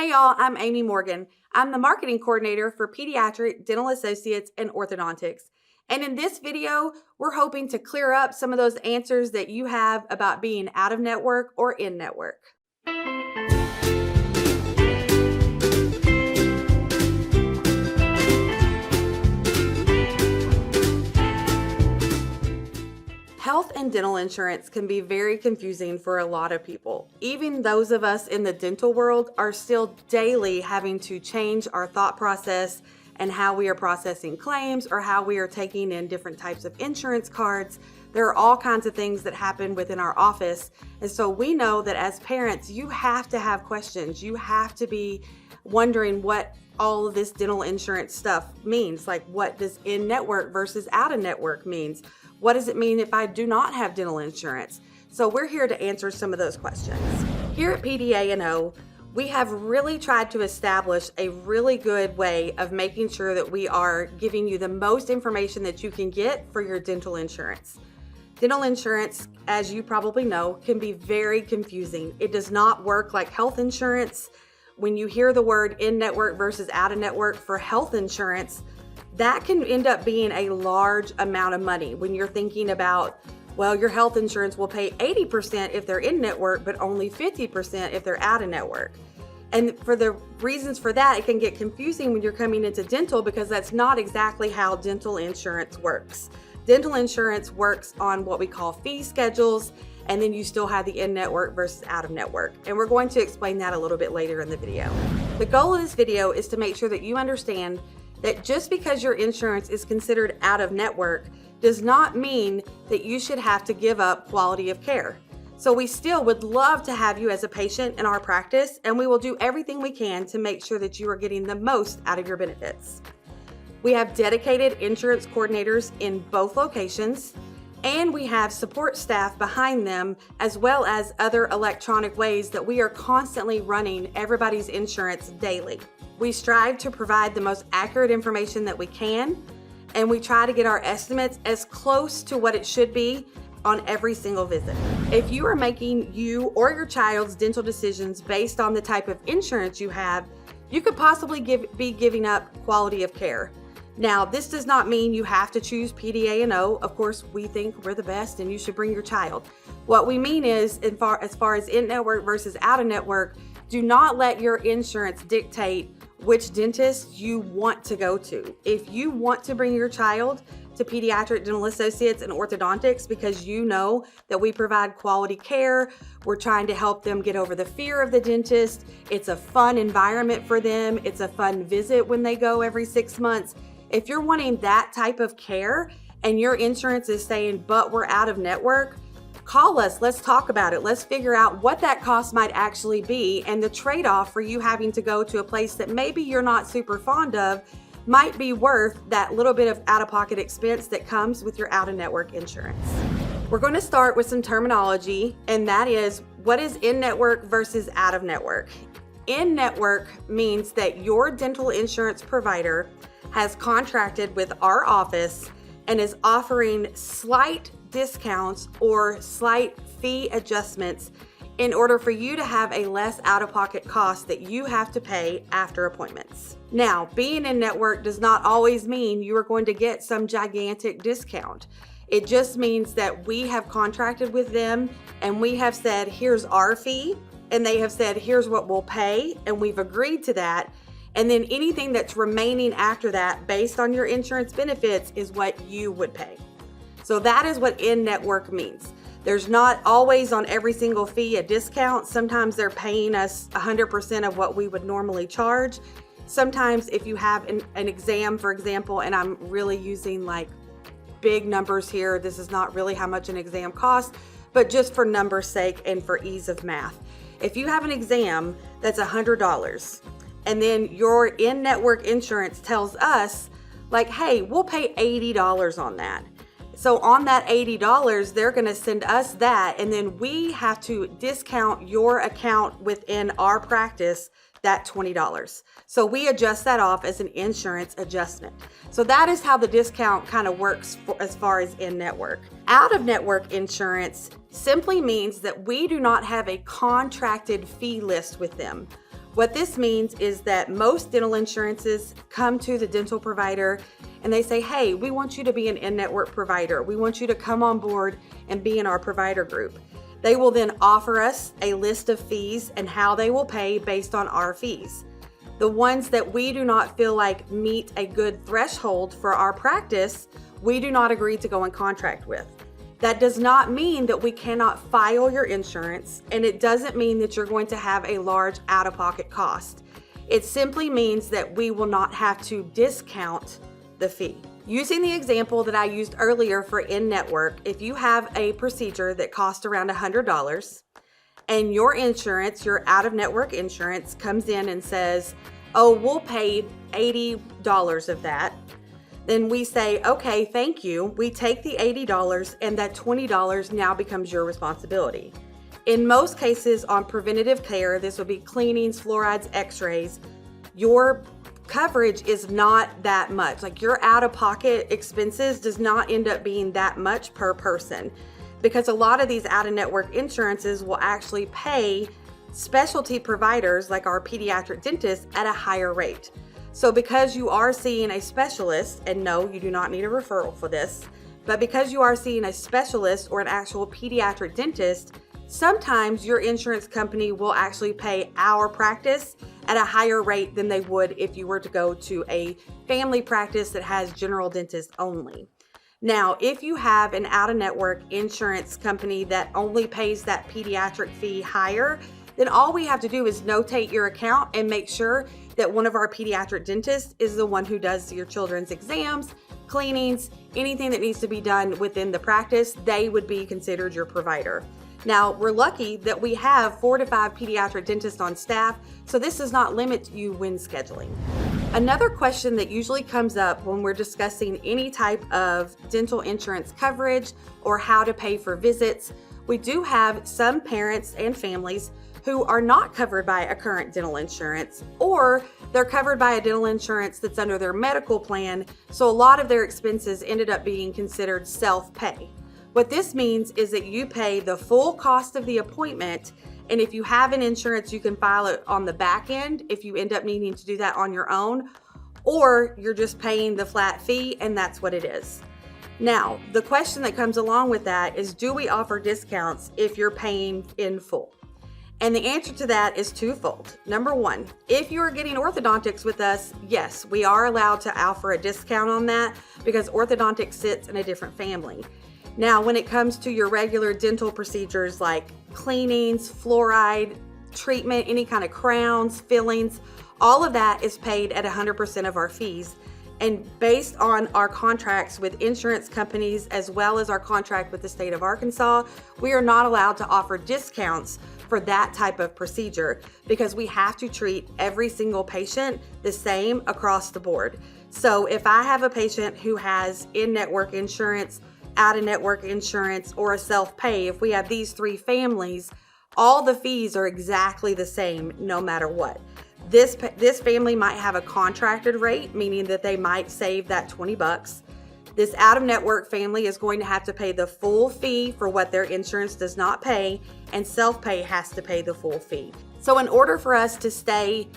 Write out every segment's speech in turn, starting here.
Hey y'all, I'm Amy Morgan. I'm the marketing coordinator for Pediatric Dental Associates and Orthodontics. And in this video, we're hoping to clear up some of those answers that you have about being out of network or in network. Health and dental insurance can be very confusing for a lot of people. Even those of us in the dental world are still daily having to change our thought process and how we are processing claims or how we are taking in different types of insurance cards. There are all kinds of things that happen within our office. And so we know that as parents, you have to have questions. You have to be wondering what all of this dental insurance stuff means. Like, what does in-network versus out-of-network means? What does it mean if I do not have dental insurance? So we're here to answer some of those questions. Here at PDA&O, we have really tried to establish a really good way of making sure that we are giving you the most information that you can get for your dental insurance. Dental insurance, as you probably know, can be very confusing. It does not work like health insurance. When you hear the word in-network versus out-of-network for health insurance, that can end up being a large amount of money when you're thinking about, well, your health insurance will pay 80% if they're in network, but only 50% if they're out of network. And for the reasons for that, it can get confusing when you're coming into dental because that's not exactly how dental insurance works. Dental insurance works on what we call fee schedules, and then you still have the in-network versus out-of-network. And we're going to explain that a little bit later in the video. The goal of this video is to make sure that you understand that just because your insurance is considered out of network does not mean that you should have to give up quality of care. So we still would love to have you as a patient in our practice, and we will do everything we can to make sure that you are getting the most out of your benefits. We have dedicated insurance coordinators in both locations, and we have support staff behind them, as well as other electronic ways that we are constantly running everybody's insurance daily. We strive to provide the most accurate information that we can, and we try to get our estimates as close to what it should be on every single visit. If you are making you or your child's dental decisions based on the type of insurance you have, you could possibly be giving up quality of care. Now, this does not mean you have to choose PDA&O. Of course, we think we're the best and you should bring your child. What we mean is, as far as in-network versus out-of-network, do not let your insurance dictate which dentist you want to go to. If you want to bring your child to Pediatric Dental Associates and Orthodontics because you know that we provide quality care, we're trying to help them get over the fear of the dentist, it's a fun environment for them, it's a fun visit when they go every 6 months. If you're wanting that type of care and your insurance is saying, but we're out of network, call us, let's talk about it. Let's figure out what that cost might actually be, and the trade-off for you having to go to a place that maybe you're not super fond of might be worth that little bit of out-of-pocket expense that comes with your out-of-network insurance. We're going to start with some terminology, and that is, what is in-network versus out-of-network? In-network means that your dental insurance provider has contracted with our office and is offering slight discounts or slight fee adjustments in order for you to have a less out-of-pocket cost that you have to pay after appointments. Now, being in network does not always mean you are going to get some gigantic discount. It just means that we have contracted with them and we have said, here's our fee, and they have said, here's what we'll pay, and we've agreed to that. And then anything that's remaining after that based on your insurance benefits is what you would pay. So that is what in-network means. There's not always on every single fee a discount. Sometimes they're paying us 100% of what we would normally charge. Sometimes if you have an exam, for example, and I'm really using like big numbers here, this is not really how much an exam costs, but just for numbers' sake and for ease of math. If you have an exam that's $100 and then your in-network insurance tells us like, hey, we'll pay $80 on that. So on that $80, they're going to send us that, and then we have to discount your account within our practice that $20. So we adjust that off as an insurance adjustment. So that is how the discount kind of works as far as in-network. Out-of-network insurance simply means that we do not have a contracted fee list with them. What this means is that most dental insurances come to the dental provider and they say, hey, we want you to be an in-network provider. We want you to come on board and be in our provider group. They will then offer us a list of fees and how they will pay based on our fees. The ones that we do not feel like meet a good threshold for our practice, we do not agree to go in contract with. That does not mean that we cannot file your insurance, and it doesn't mean that you're going to have a large out-of-pocket cost. It simply means that we will not have to discount the fee. Using the example that I used earlier for in-network, if you have a procedure that costs around $100 and your insurance, your out-of-network insurance comes in and says, oh, we'll pay $80 of that, then we say, okay, thank you. We take the $80 and that $20 now becomes your responsibility. In most cases on preventative care, this would be cleanings, fluorides, x-rays, your coverage is not that much. Like your out-of-pocket expenses does not end up being that much per person, because a lot of these out-of-network insurances will actually pay specialty providers like our pediatric dentists at a higher rate. So because you are seeing a specialist, and no, you do not need a referral for this, but because you are seeing a specialist or an actual pediatric dentist, sometimes your insurance company will actually pay our practice at a higher rate than they would if you were to go to a family practice that has general dentist only. Now, if you have an out-of-network insurance company that only pays that pediatric fee higher, then all we have to do is notate your account and make sure that one of our pediatric dentists is the one who does your children's exams, cleanings, anything that needs to be done within the practice. They would be considered your provider. Now, we're lucky that we have 4 to 5 pediatric dentists on staff, so this does not limit you when scheduling. Another question that usually comes up when we're discussing any type of dental insurance coverage or how to pay for visits, we do have some parents and families who are not covered by a current dental insurance, or they're covered by a dental insurance that's under their medical plan, so a lot of their expenses ended up being considered self-pay. What this means is that you pay the full cost of the appointment, and if you have an insurance, you can file it on the back end if you end up needing to do that on your own, or you're just paying the flat fee and that's what it is. Now, the question that comes along with that is, do we offer discounts if you're paying in full? And the answer to that is twofold. Number one, if you are getting orthodontics with us, yes, we are allowed to offer a discount on that because orthodontics sits in a different family. Now, when it comes to your regular dental procedures like cleanings, fluoride, treatment, any kind of crowns, fillings, all of that is paid at 100% of our fees. And based on our contracts with insurance companies as well as our contract with the state of Arkansas, we are not allowed to offer discounts for that type of procedure because we have to treat every single patient the same across the board. So if I have a patient who has in-network insurance, out-of-network insurance, or a self-pay, if we have these 3 families, all the fees are exactly the same no matter what. This family might have a contracted rate, meaning that they might save that $20. This out-of-network family is going to have to pay the full fee for what their insurance does not pay, and self-pay has to pay the full fee. So in order for us to stay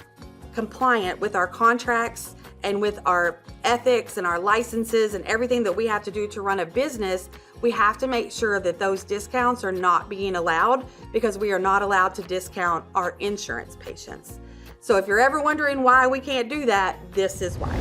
compliant with our contracts and with our ethics and our licenses and everything that we have to do to run a business, we have to make sure that those discounts are not being allowed because we are not allowed to discount our insurance patients. So if you're ever wondering why we can't do that, this is why.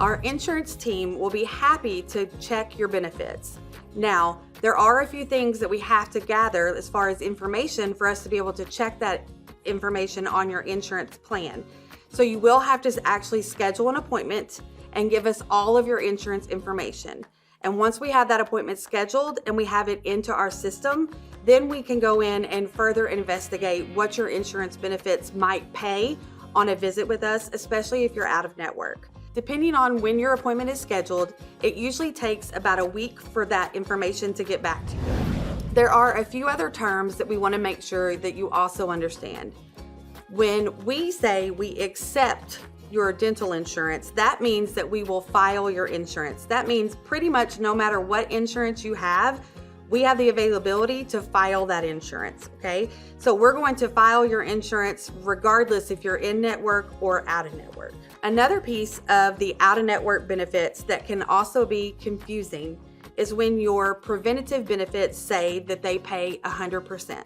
Our insurance team will be happy to check your benefits. Now, there are a few things that we have to gather as far as information for us to be able to check that information on your insurance plan. So you will have to actually schedule an appointment and give us all of your insurance information. And once we have that appointment scheduled and we have it into our system, then we can go in and further investigate what your insurance benefits might pay on a visit with us, especially if you're out of network. Depending on when your appointment is scheduled, it usually takes about a week for that information to get back to you. There are a few other terms that we want to make sure that you also understand. When we say we accept your dental insurance, that means that we will file your insurance. That means pretty much no matter what insurance you have, we have the availability to file that insurance, okay? So we're going to file your insurance regardless if you're in network or out of network. Another piece of the out of network benefits that can also be confusing is when your preventative benefits say that they pay 100%.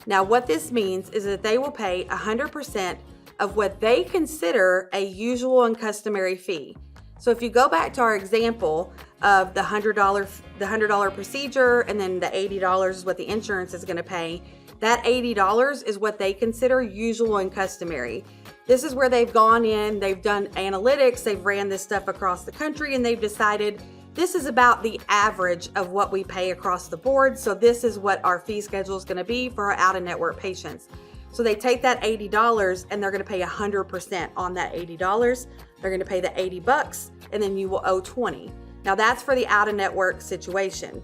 Now, what this means is that they will pay 100% of what they consider a usual and customary fee. So if you go back to our example of the $100 procedure and then the $80 is what the insurance is going to pay, that $80 is what they consider usual and customary. This is where they've gone in, they've done analytics, they've ran this stuff across the country, and they've decided this is about the average of what we pay across the board. So this is what our fee schedule is going to be for our out-of-network patients. So they take that $80 and they're going to pay 100% on that $80. They're going to pay the $80 and then you will owe $20. Now that's for the out-of-network situation.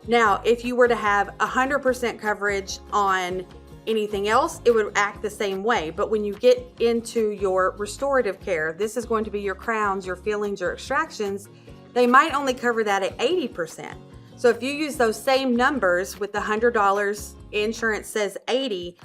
Now, if you were to have 100% coverage on anything else, it would act the same way. But when you get into your restorative care, this is going to be your crowns, your fillings, your extractions, they might only cover that at 80%. So if you use those same numbers with the $100, insurance says 80,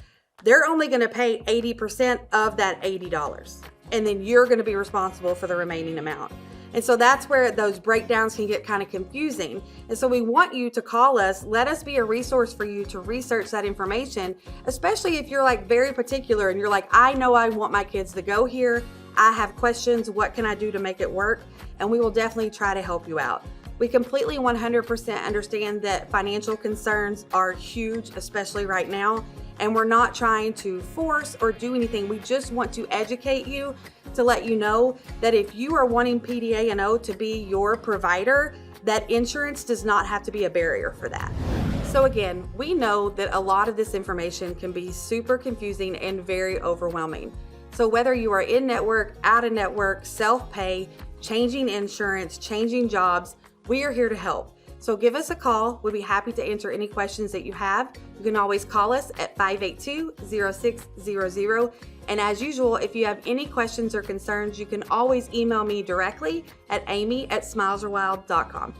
they're only going to pay 80% of that $80. And then you're going to be responsible for the remaining amount. And so that's where those breakdowns can get kind of confusing. And so we want you to call us, let us be a resource for you to research that information, especially if you're like very particular and you're like, I know I want my kids to go here. I have questions. What can I do to make it work? And we will definitely try to help you out. We completely 100% understand that financial concerns are huge, especially right now. And we're not trying to force or do anything. We just want to educate you to let you know that if you are wanting PDA&O to be your provider, that insurance does not have to be a barrier for that. So again, we know that a lot of this information can be super confusing and very overwhelming. So whether you are in network, out of network, self-pay, changing insurance, changing jobs, we are here to help. So give us a call. We'll be happy to answer any questions that you have. You can always call us at 582-0600. And as usual, if you have any questions or concerns, you can always email me directly at amy@smilesarwild.com.